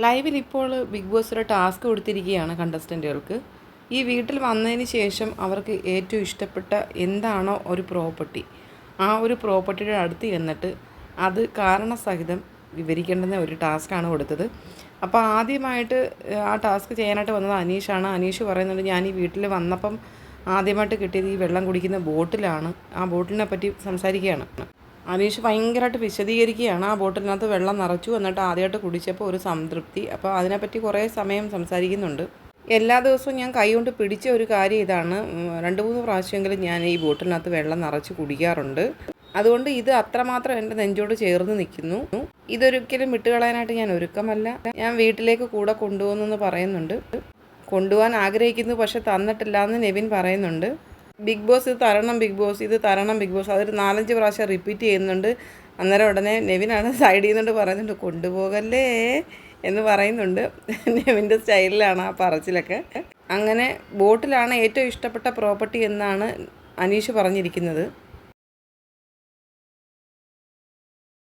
ലൈവിൽ ഇപ്പോൾ big boss ഒരു ടാസ്ക് കൊടുത്തിരിക്കുകയാണ് കണ്ടസ്റ്റൻറ്റുകൾക്ക്. ഈ വീട്ടിൽ വന്നതിന് ശേഷം അവർക്ക് ഏറ്റവും ഇഷ്ടപ്പെട്ട എന്താണോ ഒരു പ്രോപ്പർട്ടി, ആ ഒരു പ്രോപ്പർട്ടിയുടെ അടുത്ത് ചെന്നിട്ട് അത് കാരണസഹിതം വിവരിക്കേണ്ടുന്ന ഒരു ടാസ്ക്കാണ് കൊടുത്തത്. അപ്പോൾ ആദ്യമായിട്ട് ആ ടാസ്ക് ചെയ്യാനായിട്ട് വന്നത് അനീഷാണ്. അനീഷ് പറയുന്നുണ്ട്, ഞാൻ ഈ വീട്ടിൽ വന്നപ്പം ആദ്യമായിട്ട് കിട്ടിയത് ഈ വെള്ളം കുടിക്കുന്ന ബോട്ടിലാണ്. ആ ബോട്ടിലിനെ പറ്റി സംസാരിക്കുകയാണ്. അനീഷ് ഭയങ്കരമായിട്ട് വിശദീകരിക്കുകയാണ്. ആ ബോട്ടിലിനകത്ത് വെള്ളം നിറച്ചു, എന്നിട്ട് ആദ്യമായിട്ട് കുടിച്ചപ്പോൾ ഒരു സംതൃപ്തി. അപ്പോൾ അതിനെപ്പറ്റി കുറേ സമയം സംസാരിക്കുന്നുണ്ട്. എല്ലാ ദിവസവും ഞാൻ കൈകൊണ്ട് പിടിച്ച ഒരു കാര്യം ഇതാണ്. 2-3 പ്രാവശ്യമെങ്കിലും ഞാൻ ഈ ബോട്ടിലിനകത്ത് വെള്ളം നിറച്ച് കുടിക്കാറുണ്ട്. അതുകൊണ്ട് ഇത് അത്രമാത്രം എൻ്റെ നെഞ്ചോട് ചേർന്ന് നിൽക്കുന്നു. ഇതൊരിക്കലും വിട്ടുകളയാനായിട്ട് ഞാൻ ഒരുക്കമല്ല. ഞാൻ വീട്ടിലേക്ക് കൂടെ കൊണ്ടുപോകുന്നെന്ന് പറയുന്നുണ്ട്. കൊണ്ടുപോകാൻ ആഗ്രഹിക്കുന്നു, പക്ഷെ തന്നിട്ടില്ല എന്ന് നെവിൻ പറയുന്നുണ്ട്. ബിഗ് ബോസ് ഇത് തരണം, ബിഗ് ബോസ് ഇത് തരണം, ബിഗ് ബോസ് അതൊരു 4-5 പ്രാവശ്യം റിപ്പീറ്റ് ചെയ്യുന്നുണ്ട്. അന്നേരം ഉടനെ നെവിനാണ് സൈഡ് ചെയ്യുന്നുണ്ട്, പറയുന്നുണ്ട് കൊണ്ടുപോകല്ലേ എന്ന് പറയുന്നുണ്ട്. നെവിൻ്റെ സ്റ്റൈലിലാണ് ആ പറച്ചിലൊക്കെ. അങ്ങനെ ബോട്ടിലാണ് ഏറ്റവും ഇഷ്ടപ്പെട്ട പ്രോപ്പർട്ടി എന്നാണ് അനീഷ് പറഞ്ഞിരിക്കുന്നത്.